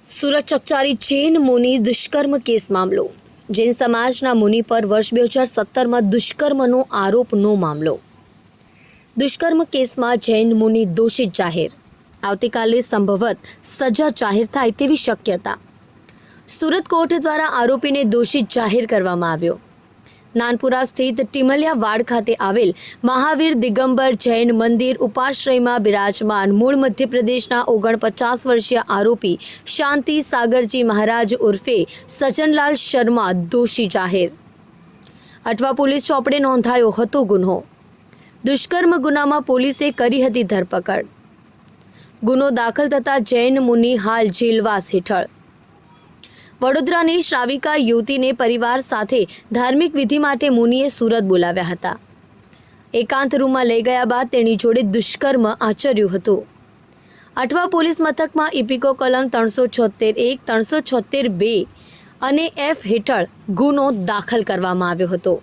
સુરત ચકચારી જૈન મુનિ દુષ્કર્મ કેસ મામલો। જૈન સમાજના મુનિ પર વર્ષ 2017માં દુષ્કર્મનો આરોપનો મામલો। દુષ્કર્મ કેસમાં જૈન મુનિ દોષિત જાહેર। આવતીકાલે સંભવત સજા જાહેર થાય તેવી શક્યતા। સુરત કોર્ટ દ્વારા આરોપીને દોષિત જાહેર કરવામાં આવ્યો। નાનપુરા સ્થિત ટીમલિયા વાડ ખાતે આવેલ મહાવીર દિગંબર જૈન મંદિર ઉપાશ્રયમાં બિરાજમાન મૂળ મધ્યપ્રદેશના 49 વર્ષીય આરોપી શાંતિ સાગરજી મહારાજ ઉર્ફે સજનલાલ શર્મા દોષી જાહેર। અટવા પોલીસ ચોપડે નોંધાયો હતો ગુનો। દુષ્કર્મ ગુનામાં પોલીસે કરી હતી ધરપકડ। ગુનો દાખલ થતા જૈન મુનિ હાલ જેલવાસ હેઠળ। વડોદરાની શ્રાવિકા યુવતીને પરિવાર સાથે ધાર્મિક વિધિ માટે મુનિએ સુરત બોલાવ્યા હતા। એકાંત રૂમમાં લઈ ગયા બાદ તેની જોડે દુષ્કર્મ આચર્યું હતું। અટવા પોલીસ મથકમાં ઇપિકો કલમ 376(1), 376(2) અને F હેઠળ ગુનો દાખલ કરવામાં આવ્યો હતો।